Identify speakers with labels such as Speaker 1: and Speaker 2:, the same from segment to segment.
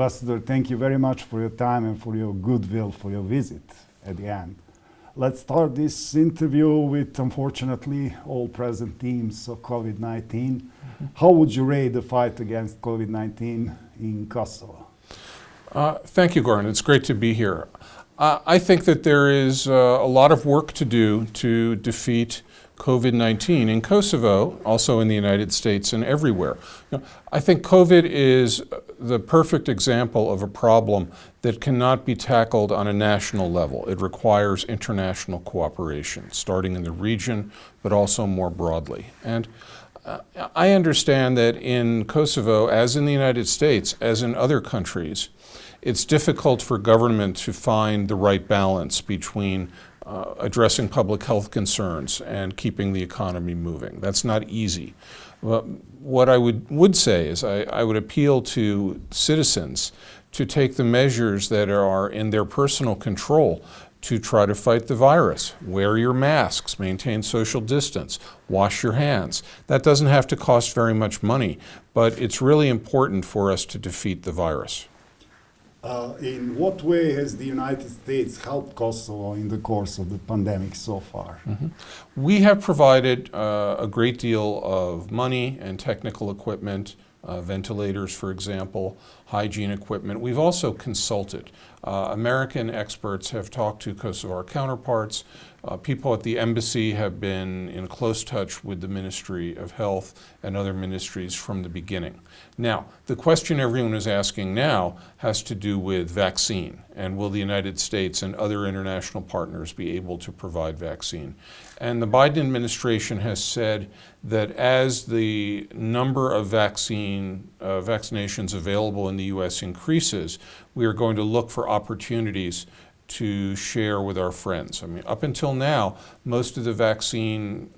Speaker 1: Ambassador, thank you very much for your time and for your goodwill for your visit at the end. Let's start this interview with, unfortunately, all present themes of COVID-19. How would you rate the fight against COVID-19 in Kosovo?
Speaker 2: Thank you, Goran. It's great to be here. I think that there is a lot of work to do to defeat COVID-19 in Kosovo, also in the United States and everywhere. I think COVID is the perfect example of a problem that cannot be tackled on a national level. It requires international cooperation, starting in the region, but also more broadly. And I understand that in Kosovo, as in the United States, as in other countries, it's difficult for government to find the right balance between addressing public health concerns and keeping the economy moving. That's not easy. What I would say is I would appeal to citizens to take the measures that are in their personal control to try to fight the virus. Wear your masks, maintain social distance, wash your hands. That doesn't have to cost very much money, but it's really important for us to defeat the virus.
Speaker 1: In what way has the United States helped Kosovo in the course of the pandemic so far?
Speaker 2: We have provided a great deal of money and technical equipment, ventilators, for example, hygiene equipment. We've also consulted. American experts have talked to Kosovar counterparts. People at the embassy have been in close touch with the Ministry of Health and other ministries from the beginning. Now, the question everyone is asking now has to do with vaccine, and will the United States and other international partners be able to provide vaccine? And the Biden administration has said that as the number of vaccinations available in the U.S. increases, we are going to look for opportunities to share with our friends. I mean, up until now, most of the vaccine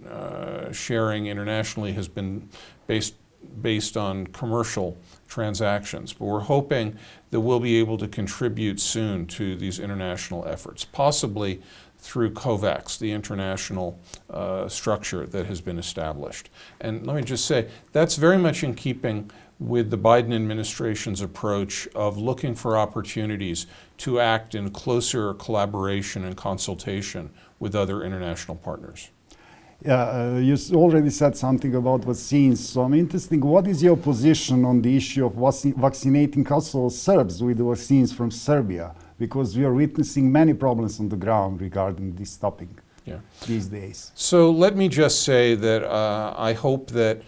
Speaker 2: sharing internationally has been based on commercial transactions, but we're hoping that we'll be able to contribute soon to these international efforts, possibly through COVAX, the international structure that has been established. And let me just say, that's very much in keeping with the Biden administration's approach of looking for opportunities to act in closer collaboration and consultation with other international partners.
Speaker 1: You already said something about vaccines, so I'm interested, what is your position on the issue of vaccinating Kosovo Serbs with the vaccines from Serbia? Because we are witnessing many problems on the ground regarding this topic these days.
Speaker 2: So let me just say that I hope that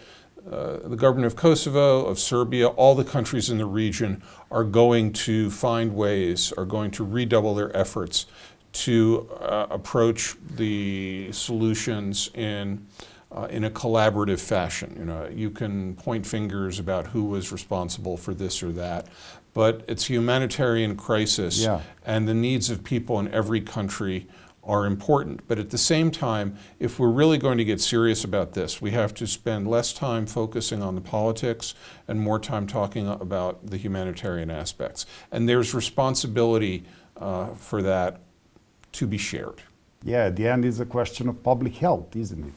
Speaker 2: the government of Kosovo, of Serbia, all the countries in the region are going to find ways, are going to redouble their efforts to approach the solutions in a collaborative fashion. You know, you can point fingers about who was responsible for this or that, but it's a humanitarian crisis, and the needs of people in every country are important. But at the same time, if we're really going to get serious about this, we have to spend less time focusing on the politics and more time talking about the humanitarian aspects. And there's responsibility for that to be shared.
Speaker 1: Yeah, at the end is a question of public health, isn't it?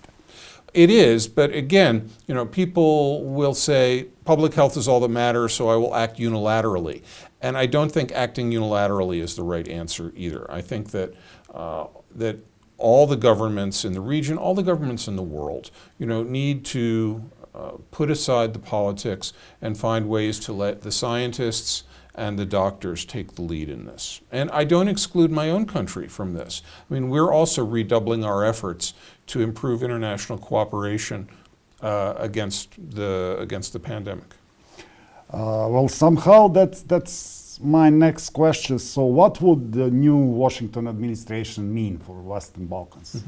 Speaker 2: It is, but again, you know, people will say public health is all that matters, so I will act unilaterally. And I don't think acting unilaterally is the right answer either. I think that that all the governments in the region, all the governments in the world, you know, need to put aside the politics and find ways to let the scientists and the doctors take the lead in this. And I don't exclude my own country from this. I mean, we're also redoubling our efforts to improve international cooperation against the pandemic.
Speaker 1: Well, somehow that's my next question. So what would the new Washington administration mean for Western Balkans?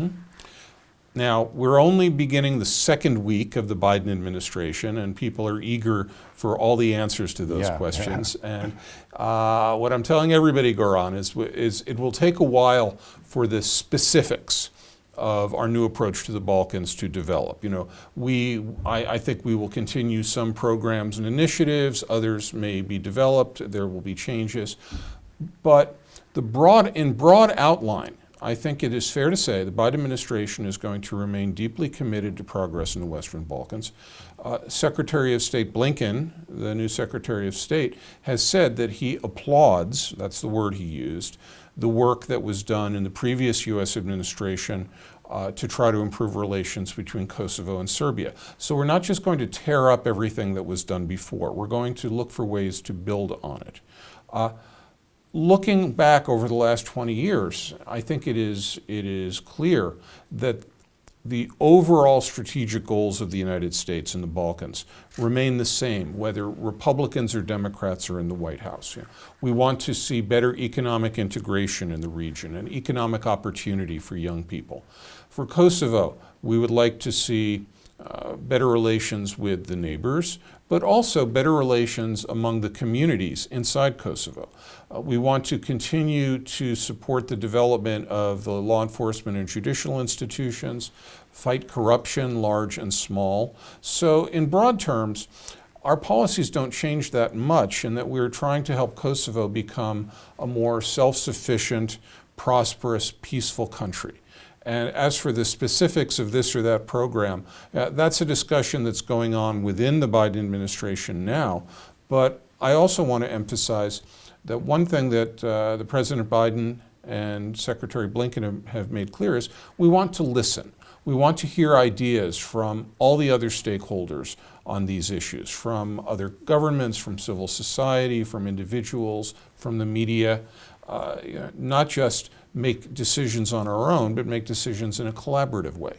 Speaker 2: Now, we're only beginning the second week of the Biden administration, and people are eager for all the answers to those questions. And what I'm telling everybody, Goran, is it will take a while for the specifics of our new approach to the Balkans to develop. You know, I think we will continue some programs and initiatives. Others may be developed. There will be changes. But in broad outline, I think it is fair to say the Biden administration is going to remain deeply committed to progress in the Western Balkans. Secretary of State Blinken, the new Secretary of State, has said that he applauds, that's the word he used, the work that was done in the previous U.S. administration to try to improve relations between Kosovo and Serbia. So we're not just going to tear up everything that was done before. We're going to look for ways to build on it. Looking back over the last 20 years, I think it is clear that the overall strategic goals of the United States in the Balkans remain the same, whether Republicans or Democrats are in the White House. We want to see better economic integration in the region and economic opportunity for young people. For Kosovo, we would like to see better relations with the neighbors, but also better relations among the communities inside Kosovo. We want to continue to support the development of the law enforcement and judicial institutions, fight corruption, large and small. So in broad terms, our policies don't change that much in that we're trying to help Kosovo become a more self-sufficient, prosperous, peaceful country. And as for the specifics of this or that program, that's a discussion that's going on within the Biden administration now. But I also want to emphasize that one thing that the President Biden and Secretary Blinken have made clear is we want to listen. We want to hear ideas from all the other stakeholders on these issues, from other governments, from civil society, from individuals, from the media, not just make decisions on our own, but make decisions in a collaborative way.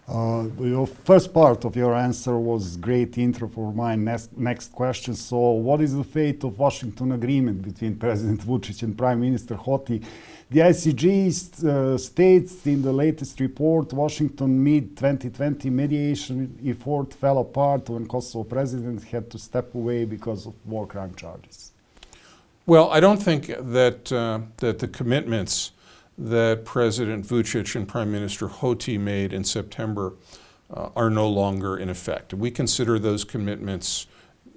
Speaker 1: Your first part of your answer was great intro for my next question. So what is the fate of Washington agreement between President Vučić and Prime Minister Hoti? The ICG states in the latest report Washington mid-2020 mediation effort fell apart when Kosovo president had to step away because of war crime charges.
Speaker 2: Well, I don't think that the commitments that President Vučić and Prime Minister Hoti made in September are no longer in effect. We consider those commitments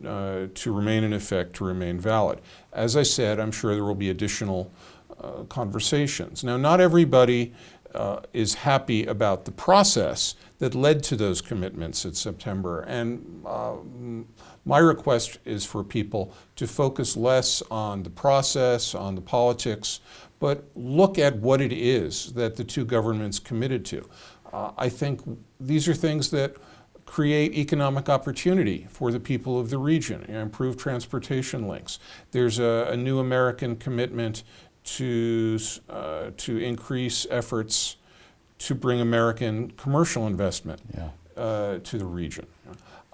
Speaker 2: to remain in effect, to remain valid. As I said, I'm sure there will be additional conversations. Now, not everybody is happy about the process that led to those commitments in September. And my request is for people to focus less on the process, on the politics, but look at what it is that the two governments committed to. I think these are things that create economic opportunity for the people of the region, improve transportation links. There's a new American commitment to increase efforts to bring American commercial investment to the region.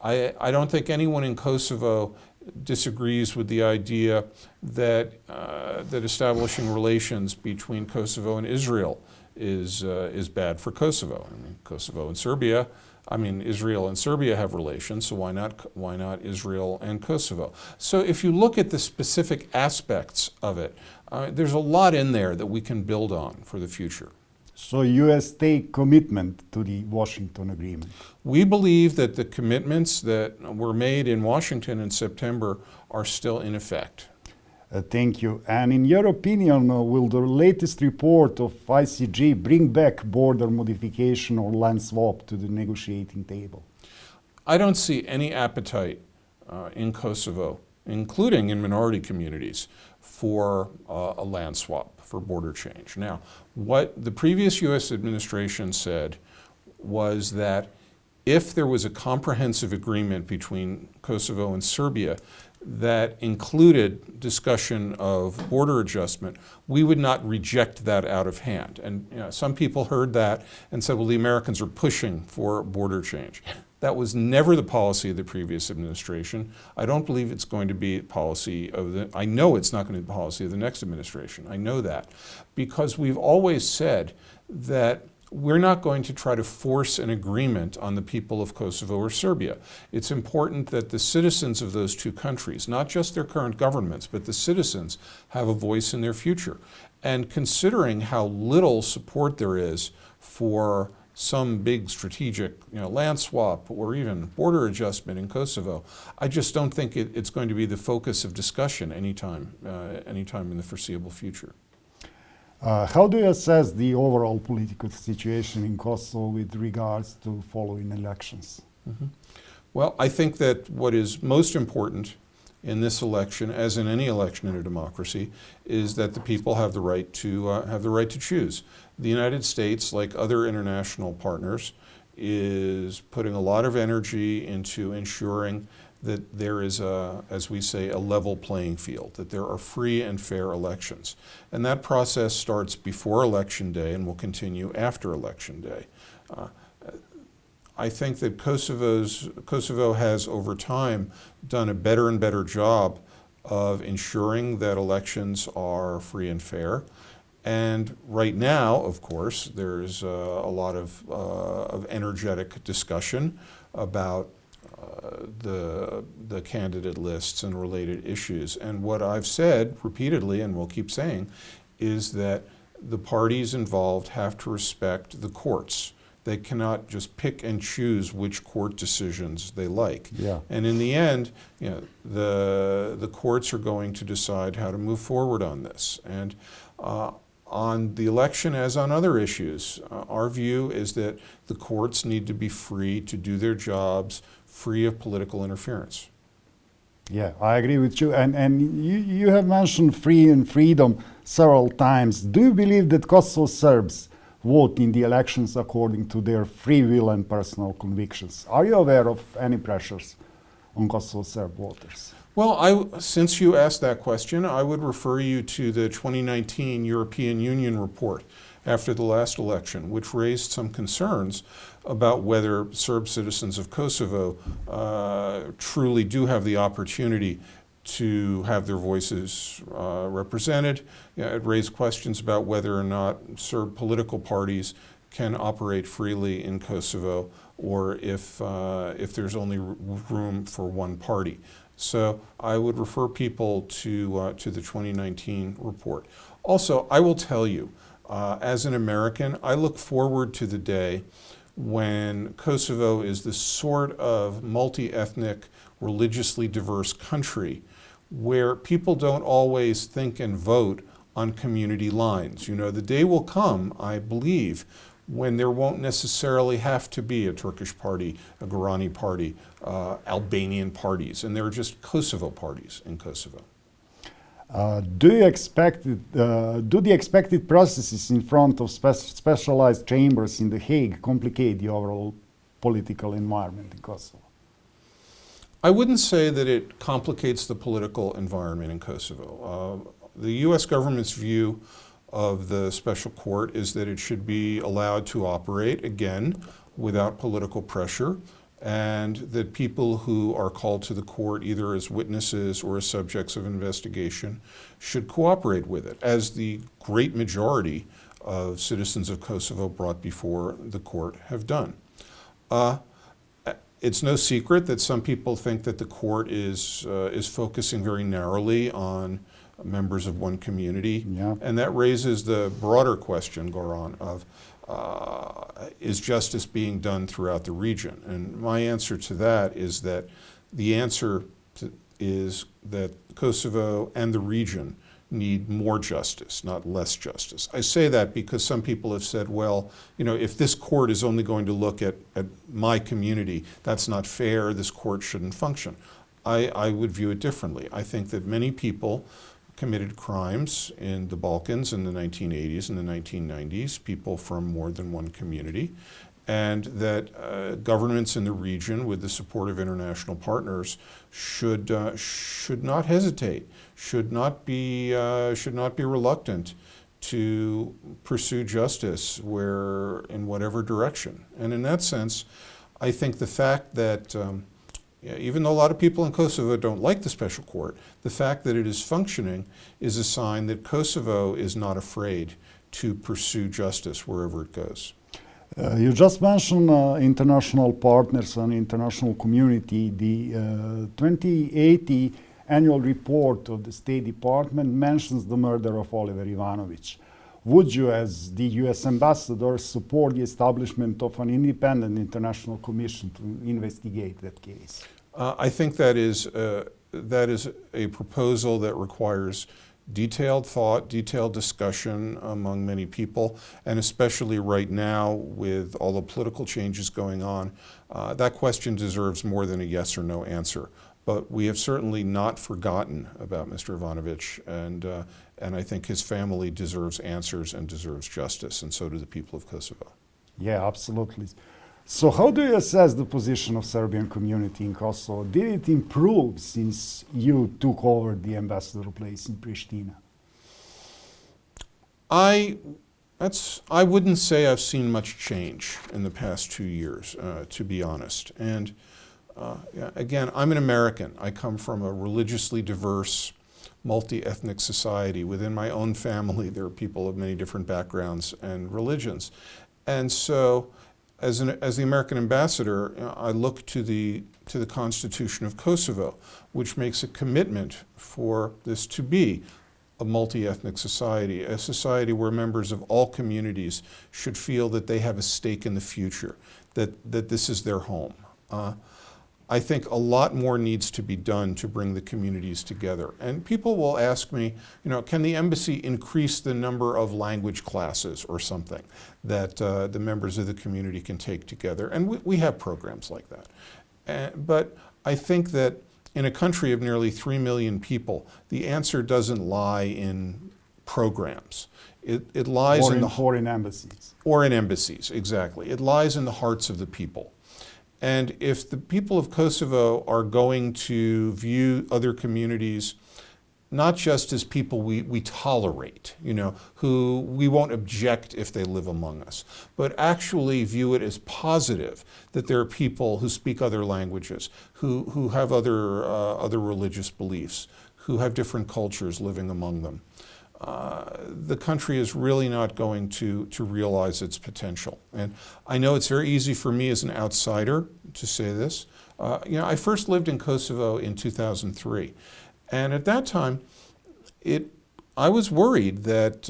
Speaker 2: I don't think anyone in Kosovo disagrees with the idea that that establishing relations between Kosovo and Israel is bad for Kosovo. I mean, Kosovo and Serbia. I mean, Israel and Serbia have relations, so why not Israel and Kosovo? So if you look at the specific aspects of it, there's a lot in there that we can build on for the future.
Speaker 1: So U.S. take commitment to the Washington agreement?
Speaker 2: We believe that the commitments that were made in Washington in September are still in effect.
Speaker 1: Thank you. And in your opinion, will the latest report of ICG bring back border modification or land swap to the negotiating table?
Speaker 2: I don't see any appetite in Kosovo, including in minority communities, for a land swap, for border change. Now, what the previous U.S. administration said was that if there was a comprehensive agreement between Kosovo and Serbia that included discussion of border adjustment, we would not reject that out of hand. And some people heard that and said, well, the Americans are pushing for border change. That was never the policy of the previous administration. I don't believe it's going to be policy of I know it's not going to be the policy of the next administration. I know that. Because we've always said that we're not going to try to force an agreement on the people of Kosovo or Serbia. It's important that the citizens of those two countries, not just their current governments, but the citizens, have a voice in their future. And considering how little support there is for some big strategic land swap or even border adjustment in Kosovo, I just don't think it's going to be the focus of discussion anytime in the foreseeable future.
Speaker 1: How do you assess the overall political situation in Kosovo with regards to following elections?
Speaker 2: Well, I think that what is most important in this election, as in any election in a democracy, is that the people have the right to choose. The United States, like other international partners, is putting a lot of energy into ensuring that there is as we say, a level playing field, that there are free and fair elections. And that process starts before Election Day and will continue after Election Day. I think that Kosovo has, over time, done a better and better job of ensuring that elections are free and fair. And right now, of course, there's a lot of energetic discussion about the candidate lists and related issues. And what I've said repeatedly, and will keep saying, is that the parties involved have to respect the courts. They cannot just pick and choose which court decisions they like.
Speaker 1: Yeah.
Speaker 2: And in the end, the courts are going to decide how to move forward on this. And on the election, as on other issues, our view is that the courts need to be free to do their jobs, free of political interference.
Speaker 1: Yeah, I agree with you. And you have mentioned free and freedom several times. Do you believe that Kosovo Serbs vote in the elections according to their free will and personal convictions? Are you aware of any pressures on Kosovo Serb voters?
Speaker 2: Well, since you asked that question, I would refer you to the 2019 European Union report after the last election, which raised some concerns about whether Serb citizens of Kosovo truly do have the opportunity to have their voices represented. It raised questions about whether or not Serb political parties can operate freely in Kosovo, or if there's only room for one party. So I would refer people to the 2019 report. Also, I will tell you, as an American, I look forward to the day when Kosovo is this sort of multi-ethnic, religiously diverse country where people don't always think and vote on community lines. You know, the day will come, I believe, when there won't necessarily have to be a Turkish party, a Gorani party, Albanian parties, and there are just Kosovo parties in Kosovo.
Speaker 1: Do the expected processes in front of specialized chambers in The Hague complicate the overall political environment in Kosovo?
Speaker 2: I wouldn't say that it complicates the political environment in Kosovo. The U.S. government's view of the special court is that it should be allowed to operate, again, without political pressure, and that people who are called to the court either as witnesses or as subjects of investigation should cooperate with it, as the great majority of citizens of Kosovo brought before the court have done. It's no secret that some people think that the court is focusing very narrowly on members of one community, and that raises the broader question, Goran, of is justice being done throughout the region? And my answer to that is that the answer is that Kosovo and the region need more justice, not less justice. I say that because some people have said, well, you know, if this court is only going to look at my community, that's not fair, this court shouldn't function. I would view it differently. I think that many people committed crimes in the Balkans in the 1980s and the 1990s, people from more than one community, and that governments in the region, with the support of international partners, should not hesitate, should not be reluctant to pursue justice in whatever direction. And in that sense, I think the fact that even though a lot of people in Kosovo don't like the special court, the fact that it is functioning is a sign that Kosovo is not afraid to pursue justice wherever it goes.
Speaker 1: You just mentioned international partners and international community. The 2080 annual report of the State Department mentions the murder of Oliver Ivanovic. Would you, as the U.S. ambassador, support the establishment of an independent international commission to investigate that case?
Speaker 2: I think that is a proposal that requires detailed thought, detailed discussion among many people, and especially right now with all the political changes going on, that question deserves more than a yes or no answer. But we have certainly not forgotten about Mr. Ivanovic, and I think his family deserves answers and deserves justice, and so do the people of Kosovo.
Speaker 1: Yeah, absolutely. So how do you assess the position of Serbian community in Kosovo? Did it improve since you took over the ambassador place in Pristina?
Speaker 2: I wouldn't say I've seen much change in the past 2 years, to be honest. And again, I'm an American. I come from a religiously diverse, multi-ethnic society. Within my own family, there are people of many different backgrounds and religions. And so, as the American ambassador, I look to the Constitution of Kosovo, which makes a commitment for this to be a multi-ethnic society, a society where members of all communities should feel that they have a stake in the future, that this is their home. I think a lot more needs to be done to bring the communities together. And people will ask me, can the embassy increase the number of language classes or something that the members of the community can take together? And we have programs like that. But I think that in a country of nearly 3 million people, the answer doesn't lie in programs. It lies in
Speaker 1: foreign embassies.
Speaker 2: Or in embassies, exactly. It lies in the hearts of the people. And if the people of Kosovo are going to view other communities not just as people we tolerate, who we won't object if they live among us, but actually view it as positive that there are people who speak other languages, who have other religious beliefs, who have different cultures living among them, the country is really not going to realize its potential. And I know it's very easy for me as an outsider to say this. I first lived in Kosovo in 2003. And at that time, I was worried that,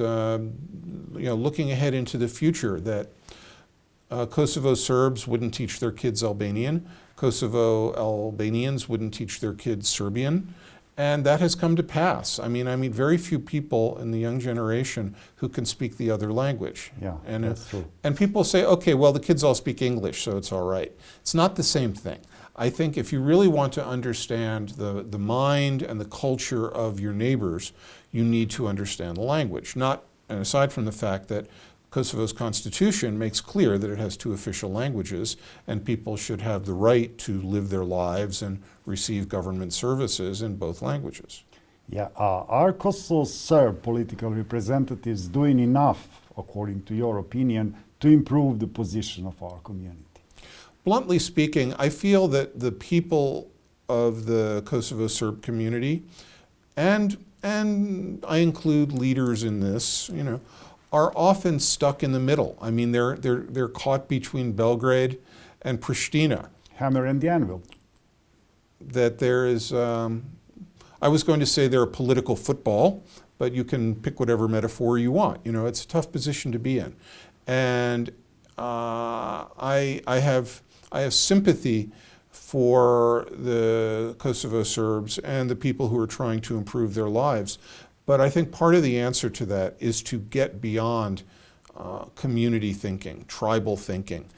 Speaker 2: looking ahead into the future, that Kosovo Serbs wouldn't teach their kids Albanian, Kosovo Albanians wouldn't teach their kids Serbian, and that has come to pass. I mean, very few people in the young generation who can speak the other language.
Speaker 1: Yeah,
Speaker 2: and,
Speaker 1: that's true.
Speaker 2: And people say, okay, well, the kids all speak English, so it's all right. It's not the same thing. I think if you really want to understand the mind and the culture of your neighbors, you need to understand the language. And aside from the fact that Kosovo's constitution makes clear that it has 2 official languages and people should have the right to live their lives and receive government services in both languages.
Speaker 1: Yeah, are Kosovo Serb political representatives doing enough, according to your opinion, to improve the position of our community?
Speaker 2: Bluntly speaking, I feel that the people of the Kosovo Serb community, and I include leaders in this, are often stuck in the middle. I mean, they're caught between Belgrade and Pristina.
Speaker 1: Hammer and the anvil.
Speaker 2: That there is, I was going to say they're a political football, but you can pick whatever metaphor you want. It's a tough position to be in. And I have sympathy for the Kosovo Serbs and the people who are trying to improve their lives. But I think part of the answer to that is to get beyond community thinking, tribal thinking,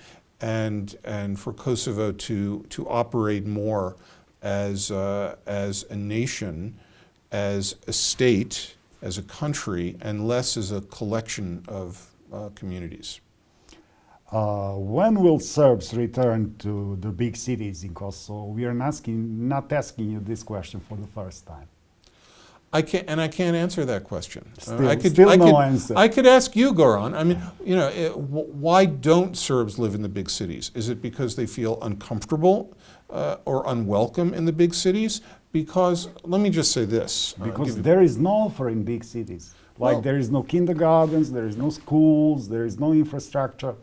Speaker 2: and for Kosovo to operate more as a nation, as a state, as a country, and less as a collection of communities.
Speaker 1: When will Serbs return to the big cities in Kosovo? We are not asking you this question for the first time.
Speaker 2: I can't answer that question.
Speaker 1: Still no answer.
Speaker 2: I could ask you, Goran. I mean, why don't Serbs live in the big cities? Is it because they feel uncomfortable or unwelcome in the big cities? Because, let me just say this.
Speaker 1: Because there is no offer in big cities. There is no kindergartens, there is no schools, there is no infrastructure.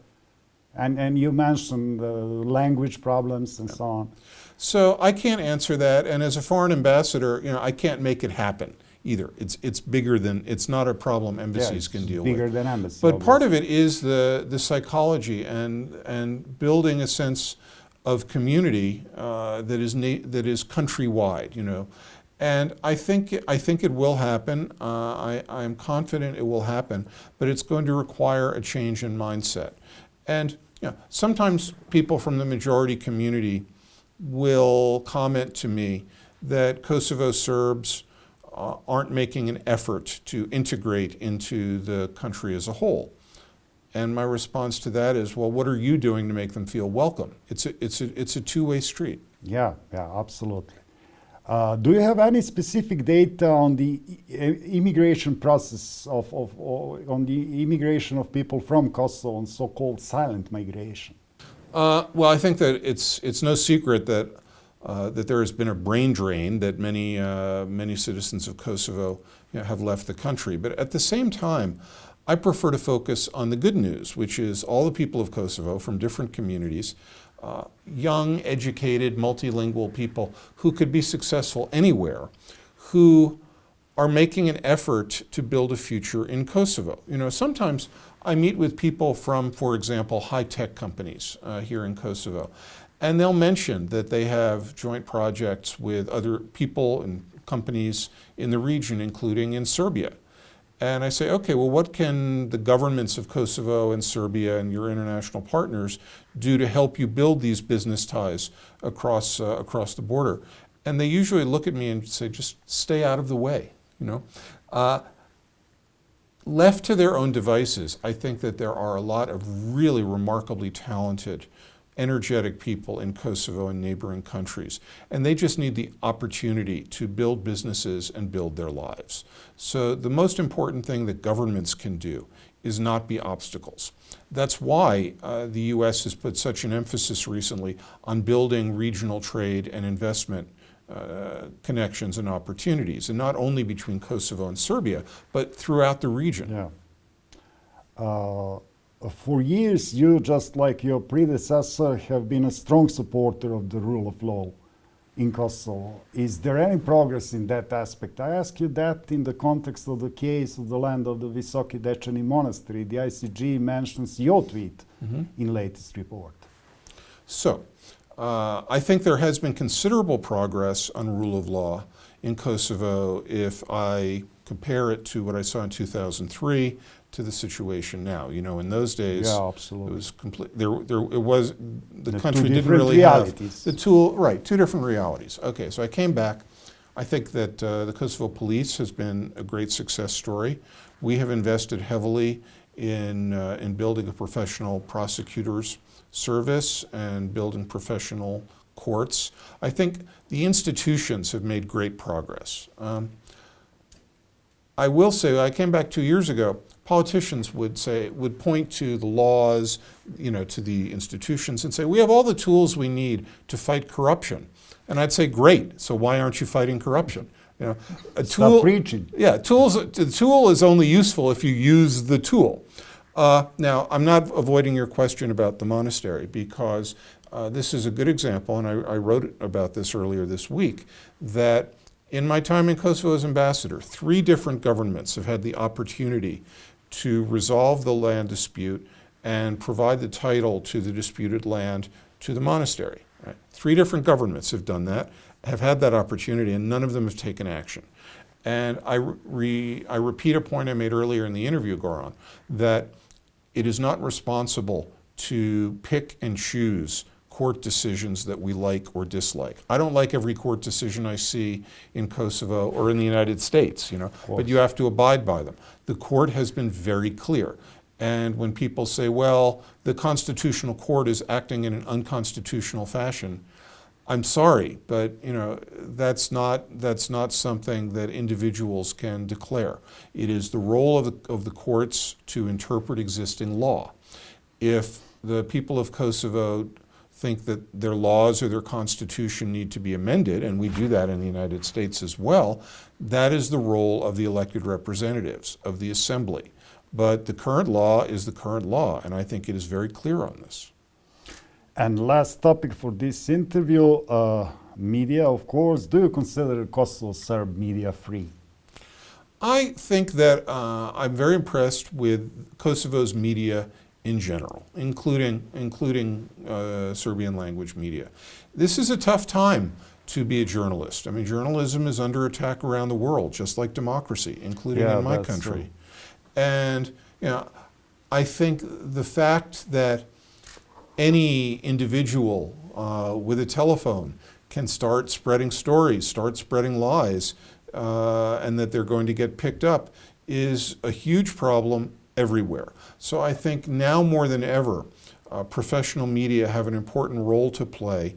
Speaker 1: And you mentioned language problems and so on.
Speaker 2: So I can't answer that, and as a foreign ambassador, I can't make it happen either. It's bigger than, it's not a problem embassies can deal with.
Speaker 1: Bigger than embassies.
Speaker 2: But part of it is the psychology and building a sense of community that is countrywide, And I think it will happen. I am confident it will happen, but it's going to require a change in mindset. And sometimes people from the majority community will comment to me that Kosovo Serbs aren't making an effort to integrate into the country as a whole. And my response to that is, well, what are you doing to make them feel welcome? It's a two-way street.
Speaker 1: Yeah, absolutely. Do you have any specific data on the immigration process on the immigration of people from Kosovo and so-called silent migration?
Speaker 2: Well, I think that it's no secret that there has been a brain drain, that many citizens of Kosovo have left the country. But at the same time, I prefer to focus on the good news, which is all the people of Kosovo from different communities, young, educated, multilingual people who could be successful anywhere, who are making an effort to build a future in Kosovo. Sometimes I meet with people from, for example, high-tech companies here in Kosovo, and they'll mention that they have joint projects with other people and companies in the region, including in Serbia. And I say, okay, well, what can the governments of Kosovo and Serbia and your international partners do to help you build these business ties across the border? And they usually look at me and say, just stay out of the way. Left to their own devices, I think that there are a lot of really remarkably talented, energetic people in Kosovo and neighboring countries, and they just need the opportunity to build businesses and build their lives. So the most important thing that governments can do is not be obstacles. That's why the U.S. has put such an emphasis recently on building regional trade and investment connections and opportunities, and not only between Kosovo and Serbia, but throughout the region.
Speaker 1: Yeah. For years, you, just like your predecessor, have been a strong supporter of the rule of law in Kosovo. Is there any progress in that aspect? I ask you that in the context of the case of the land of the Visoki Dečani Monastery. The ICG mentions your tweet in latest report.
Speaker 2: So, I think there has been considerable progress on rule of law in Kosovo if I compare it to what I saw in 2003 to the situation now. In those days,
Speaker 1: absolutely,
Speaker 2: it was complete. It was the country didn't really
Speaker 1: realities.
Speaker 2: Have the tool. Right, two different realities. Okay, so I came back. I think that the Kosovo police has been a great success story. We have invested heavily in building a professional prosecutors service and building professional courts. I think the institutions have made great progress. I will say, I came back 2 years ago, politicians would point to the laws, to the institutions and say, we have all the tools we need to fight corruption. And I'd say, great, so why aren't you fighting corruption?
Speaker 1: Stop preaching.
Speaker 2: Yeah, the tool is only useful if you use the tool. Now, I'm not avoiding your question about the monastery, because this is a good example, and I wrote about this earlier this week, that in my time in Kosovo as ambassador, 3 different governments have had the opportunity to resolve the land dispute and provide the title to the disputed land to the monastery. Right? 3 different governments have done that, have had that opportunity, and none of them have taken action. And I repeat a point I made earlier in the interview, Goran, that it is not responsible to pick and choose court decisions that we like or dislike. I don't like every court decision I see in Kosovo or in the United States, but you have to abide by them. The court has been very clear. And when people say, well, the Constitutional Court is acting in an unconstitutional fashion, I'm sorry, but that's not something that individuals can declare. It is the role of the courts to interpret existing law. If the people of Kosovo think that their laws or their constitution need to be amended, and we do that in the United States as well, that is the role of the elected representatives of the assembly. But the current law is the current law, and I think it is very clear on this.
Speaker 1: And last topic for this interview, media, of course. Do you consider Kosovo Serb media free?
Speaker 2: I think that I'm very impressed with Kosovo's media in general, including Serbian language media. This is a tough time to be a journalist. I mean, journalism is under attack around the world, just like democracy, including in my country. And I think the fact that any individual with a telephone can start spreading stories, start spreading lies, and that they're going to get picked up is a huge problem everywhere. So I think now more than ever, professional media have an important role to play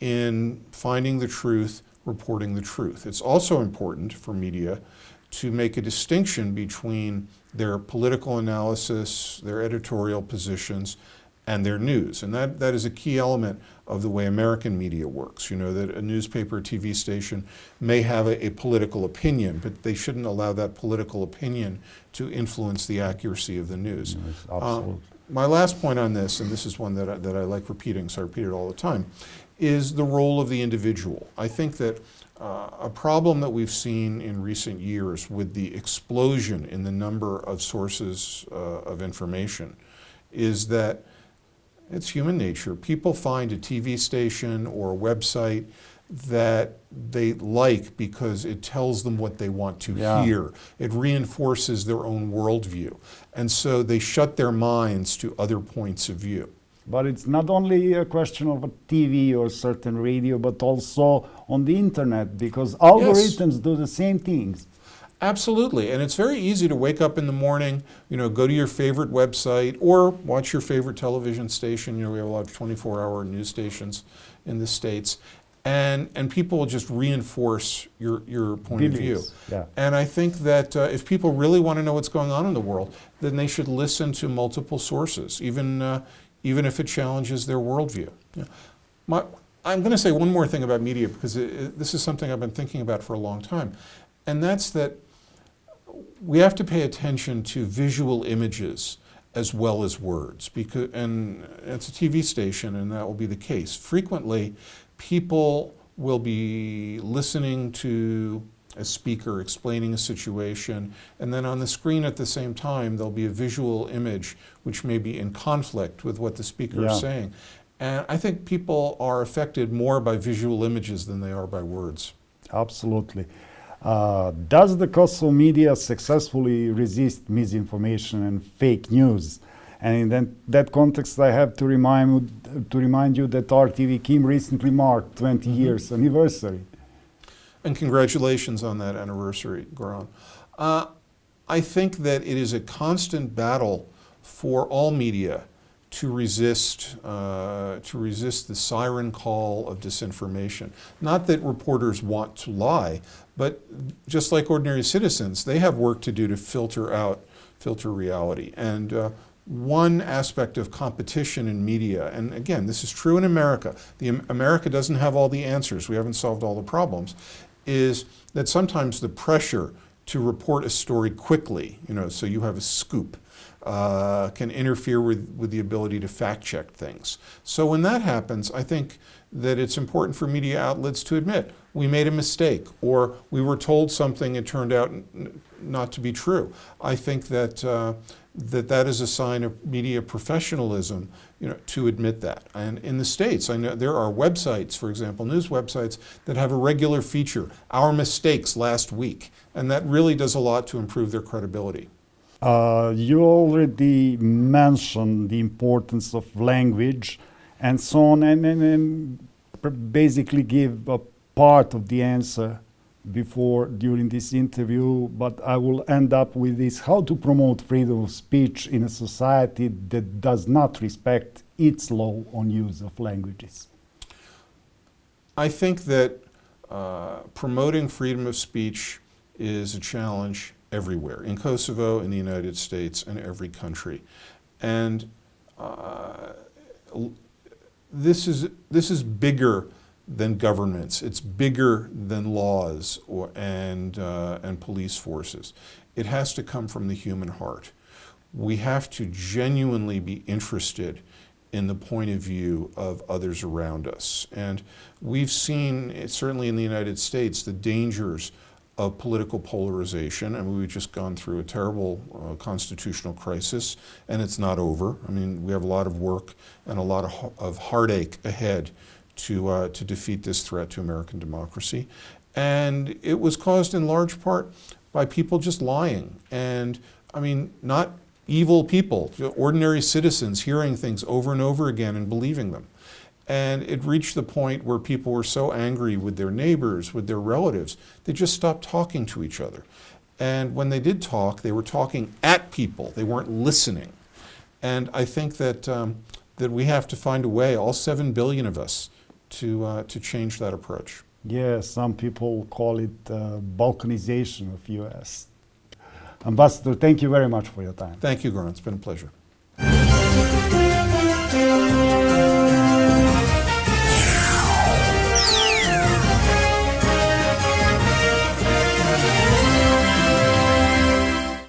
Speaker 2: in finding the truth, reporting the truth. It's also important for media to make a distinction between their political analysis, their editorial positions, and their news. And that is a key element of the way American media works. You know, that a newspaper or TV station may have a political opinion, but they shouldn't allow that political opinion to influence the accuracy of the news.
Speaker 1: Yes, absolutely.
Speaker 2: My last point on this, and this is one that I like repeating, so I repeat it all the time, is the role of the individual. I think that a problem that we've seen in recent years with the explosion in the number of sources of information is that it's human nature. People find a TV station or a website that they like because it tells them what they want to hear. It reinforces their own worldview. And so they shut their minds to other points of view.
Speaker 1: But it's not only a question of a TV or certain radio, but also on the internet, because algorithms do the same things.
Speaker 2: Absolutely, and it's very easy to wake up in the morning, go to your favorite website or watch your favorite television station. We have a lot of 24-hour news stations in the States, and people will just reinforce your point of view.
Speaker 1: Yeah.
Speaker 2: And I think that if people really want to know what's going on in the world, then they should listen to multiple sources, even if it challenges their worldview. I'm going to say one more thing about media, because this is something I've been thinking about for a long time, and that's that we have to pay attention to visual images as well as words, and it's a TV station, and that will be the case. Frequently, people will be listening to a speaker explaining a situation, and then on the screen at the same time, there'll be a visual image which may be in conflict with what the speaker is saying. And I think people are affected more by visual images than they are by words.
Speaker 1: Absolutely. Does the Kosovo media successfully resist misinformation and fake news? And in that context, I have to remind you that our TV Kim recently marked 20 years anniversary.
Speaker 2: And congratulations on that anniversary, Goran. I think that it is a constant battle for all media to resist the siren call of disinformation. Not that reporters want to lie, but just like ordinary citizens, they have work to do to filter reality. And one aspect of competition in media, and again, this is true in America. America doesn't have all the answers. We haven't solved all the problems. Is that sometimes the pressure to report a story quickly, so you have a scoop, can interfere with the ability to fact check things. So when that happens, I think that it's important for media outlets to admit we made a mistake, or we were told something and it turned out not to be true. I think that that is a sign of media professionalism, to admit that. And in the States, I know there are websites, for example, news websites, that have a regular feature, "Our mistakes last week," and that really does a lot to improve their credibility.
Speaker 1: You already mentioned the importance of language and so on, and basically give a part of the answer during this interview, but I will end up with this: how to promote freedom of speech in a society that does not respect its law on use of languages.
Speaker 2: I think that promoting freedom of speech is a challenge everywhere, in Kosovo, in the United States, and every country. And this is bigger than governments. It's bigger than laws and police forces. It has to come from the human heart. We have to genuinely be interested in the point of view of others around us. And we've seen, certainly in the United States, the dangers of political polarization. I mean, we've just gone through a terrible constitutional crisis, and it's not over. I mean, we have a lot of work and a lot of heartache ahead to defeat this threat to American democracy. And it was caused in large part by people just lying. And I mean, not evil people, ordinary citizens hearing things over and over again and believing them. And it reached the point where people were so angry with their neighbors, with their relatives, they just stopped talking to each other. And when they did talk, they were talking at people. They weren't listening. And I think that, that we have to find a way, all 7 billion of us, to change that approach.
Speaker 1: Yeah, some people call it balkanization of U.S. Ambassador, thank you very much for your time.
Speaker 2: Thank you, Goran. It's been a pleasure.